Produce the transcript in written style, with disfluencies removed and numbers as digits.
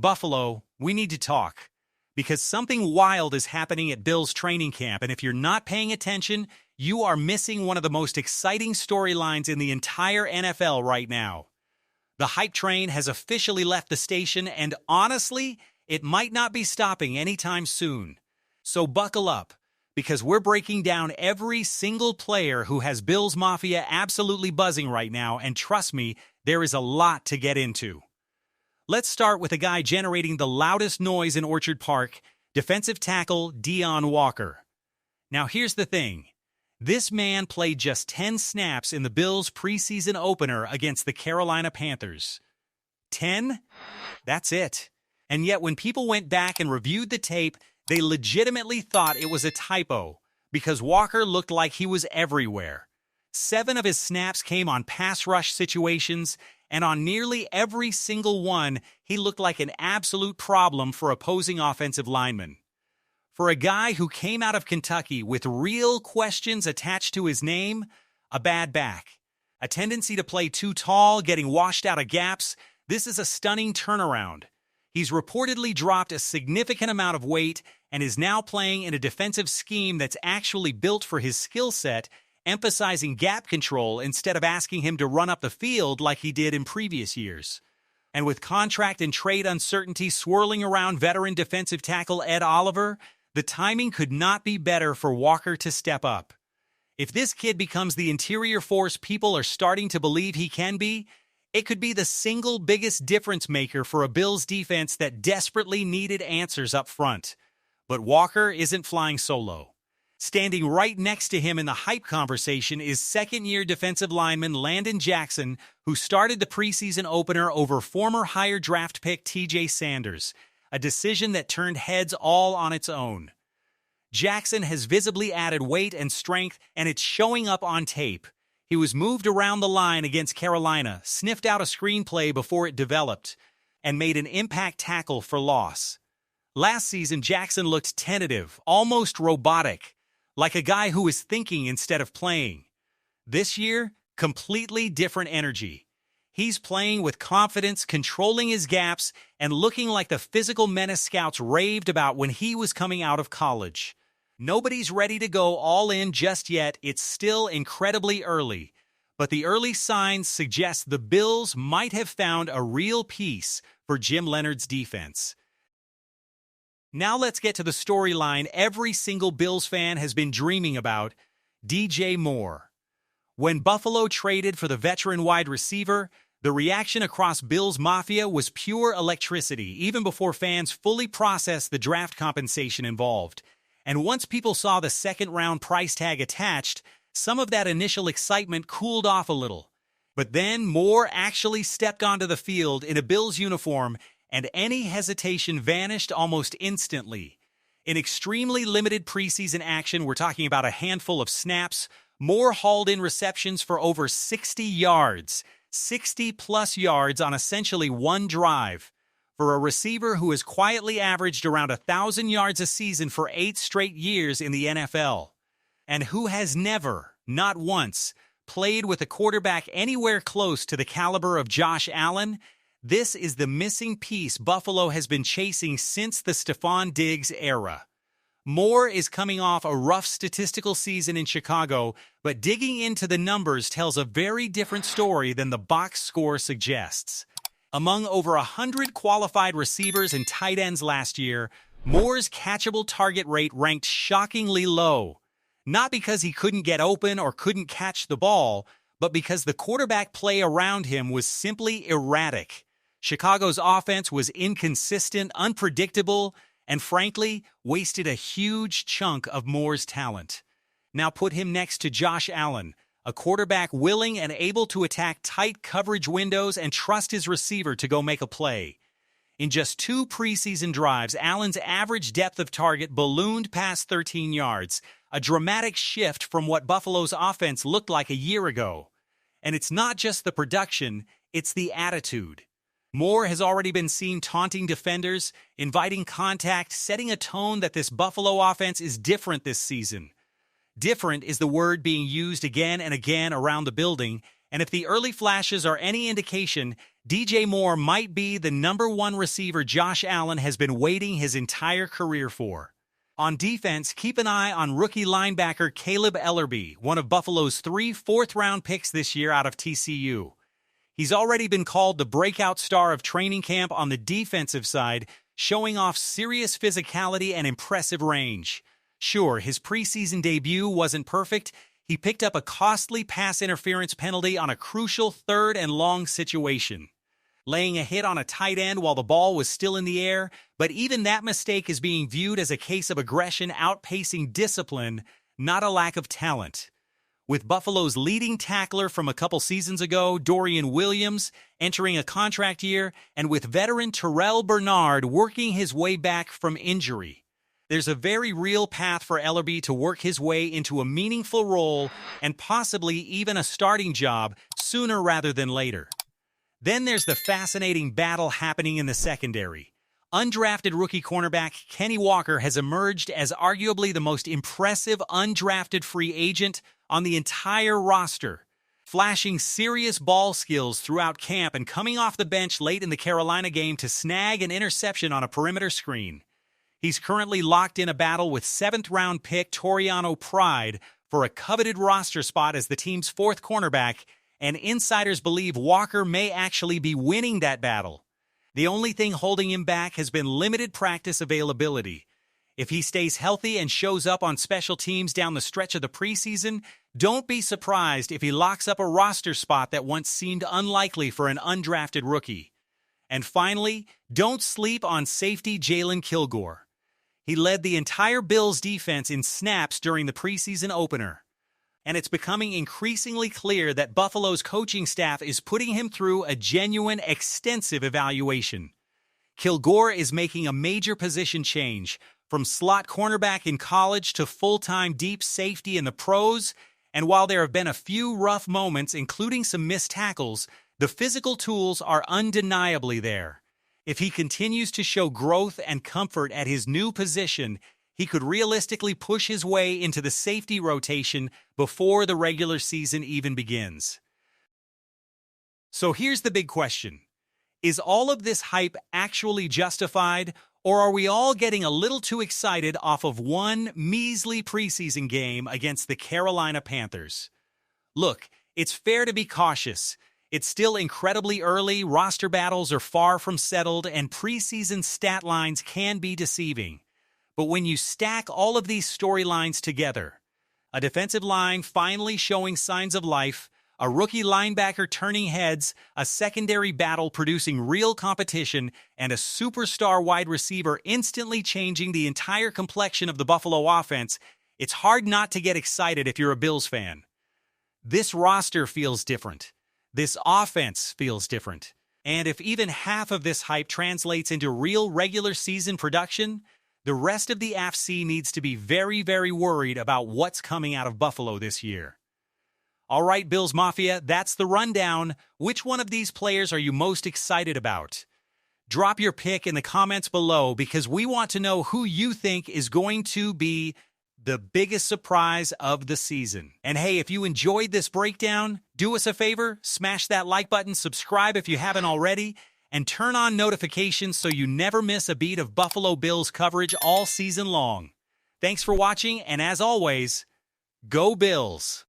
Buffalo, we need to talk. Because something wild is happening at Bills training camp, and if you're not paying attention, you are missing one of the most exciting storylines in the entire NFL right now. The hype train has officially left the station, and honestly, it might not be stopping anytime soon. So buckle up, because we're breaking down every single player who has Bills Mafia absolutely buzzing right now, and trust me, there is a lot to get into. Let's start with a guy generating the loudest noise in Orchard Park, defensive tackle Dion Walker. Now here's the thing. This man played just 10 snaps in the Bills' preseason opener against the Carolina Panthers. 10? That's it. And yet when people went back and reviewed the tape, they legitimately thought it was a typo because Walker looked like he was everywhere. 7 of his snaps came on pass rush situations, and on nearly every single one, he looked like an absolute problem for opposing offensive linemen. For a guy who came out of Kentucky with real questions attached to his name, a bad back, a tendency to play too tall, getting washed out of gaps, this is a stunning turnaround. He's reportedly dropped a significant amount of weight and is now playing in a defensive scheme that's actually built for his skill set, emphasizing gap control instead of asking him to run up the field like he did in previous years. And with contract and trade uncertainty swirling around veteran defensive tackle Ed Oliver, the timing could not be better for Walker to step up. If this kid becomes the interior force people are starting to believe he can be, it could be the single biggest difference maker for a Bills defense that desperately needed answers up front. But Walker isn't flying solo. Standing right next to him in the hype conversation is second-year defensive lineman Landon Jackson, who started the preseason opener over former higher draft pick TJ Sanders, a decision that turned heads all on its own. Jackson has visibly added weight and strength, and it's showing up on tape. He was moved around the line against Carolina, sniffed out a screenplay before it developed, and made an impact tackle for loss. Last season, Jackson looked tentative, almost robotic, like a guy who is thinking instead of playing. This year, completely different energy. He's playing with confidence, controlling his gaps, and looking like the physical menace scouts raved about when he was coming out of college. Nobody's ready to go all in just yet. It's still incredibly early. But the early signs suggest the Bills might have found a real piece for Jim Leonhard's defense. Now let's get to the storyline every single Bills fan has been dreaming about, DJ Moore. When Buffalo traded for the veteran wide receiver, the reaction across Bills Mafia was pure electricity, even before fans fully processed the draft compensation involved. And once people saw the second-round price tag attached, some of that initial excitement cooled off a little. But then Moore actually stepped onto the field in a Bills uniform, and any hesitation vanished almost instantly. In extremely limited preseason action, we're talking about a handful of snaps, Moore hauled in receptions for over 60 yards. 60-plus yards on essentially one drive. For a receiver who has quietly averaged around 1,000 yards a season for 8 straight years in the NFL, and who has never, not once, played with a quarterback anywhere close to the caliber of Josh Allen, this is the missing piece Buffalo has been chasing since the Stephon Diggs era. Moore is coming off a rough statistical season in Chicago, but digging into the numbers tells a very different story than the box score suggests. Among over 100 qualified receivers and tight ends last year, Moore's catchable target rate ranked shockingly low. Not because he couldn't get open or couldn't catch the ball, but because the quarterback play around him was simply erratic. Chicago's offense was inconsistent, unpredictable, and frankly, wasted a huge chunk of Moore's talent. Now put him next to Josh Allen, a quarterback willing and able to attack tight coverage windows and trust his receiver to go make a play. In just 2 preseason drives, Allen's average depth of target ballooned past 13 yards, a dramatic shift from what Buffalo's offense looked like a year ago. And it's not just the production, it's the attitude. Moore has already been seen taunting defenders, inviting contact, setting a tone that this Buffalo offense is different this season. Different is the word being used again and again around the building, and if the early flashes are any indication, DJ Moore might be the #1 receiver Josh Allen has been waiting his entire career for. On defense, keep an eye on rookie linebacker Caleb Ellerby, one of Buffalo's 3 fourth-round picks this year out of TCU. He's already been called the breakout star of training camp on the defensive side, showing off serious physicality and impressive range. Sure, his preseason debut wasn't perfect. He picked up a costly pass interference penalty on a crucial 3rd and long situation, laying a hit on a tight end while the ball was still in the air, but even that mistake is being viewed as a case of aggression outpacing discipline, not a lack of talent. With Buffalo's leading tackler from a couple seasons ago, Dorian Williams, entering a contract year, and with veteran Terrell Bernard working his way back from injury, there's a very real path for Ellerby to work his way into a meaningful role and possibly even a starting job sooner rather than later. Then there's the fascinating battle happening in the secondary. Undrafted rookie cornerback Kenny Walker has emerged as arguably the most impressive undrafted free agent on the entire roster, flashing serious ball skills throughout camp and coming off the bench late in the Carolina game to snag an interception on a perimeter screen. He's currently locked in a battle with 7th-round pick Toriano Pride for a coveted roster spot as the team's 4th cornerback, and insiders believe Walker may actually be winning that battle. The only thing holding him back has been limited practice availability. If he stays healthy and shows up on special teams down the stretch of the preseason, don't be surprised if he locks up a roster spot that once seemed unlikely for an undrafted rookie. And finally, don't sleep on safety Jaylen Kilgore. He led the entire Bills defense in snaps during the preseason opener, and it's becoming increasingly clear that Buffalo's coaching staff is putting him through a genuine, extensive evaluation. Kilgore is making a major position change, from slot cornerback in college to full-time deep safety in the pros, and while there have been a few rough moments, including some missed tackles, the physical tools are undeniably there. If he continues to show growth and comfort at his new position, he could realistically push his way into the safety rotation before the regular season even begins. So here's the big question. Is all of this hype actually justified, or are we all getting a little too excited off of one measly preseason game against the Carolina Panthers? Look, it's fair to be cautious. It's still incredibly early, roster battles are far from settled, and preseason stat lines can be deceiving. But when you stack all of these storylines together, a defensive line finally showing signs of life, a rookie linebacker turning heads, a secondary battle producing real competition, and a superstar wide receiver instantly changing the entire complexion of the Buffalo offense, it's hard not to get excited if you're a Bills fan. This roster feels different. This offense feels different. And if even half of this hype translates into real regular season production, the rest of the AFC needs to be very, very worried about what's coming out of Buffalo this year. All right, Bills Mafia, that's the rundown. Which one of these players are you most excited about? Drop your pick in the comments below because we want to know who you think is going to be the biggest surprise of the season. And hey, if you enjoyed this breakdown, do us a favor, smash that like button, subscribe if you haven't already, and turn on notifications so you never miss a beat of Buffalo Bills coverage all season long. Thanks for watching, and as always, go Bills!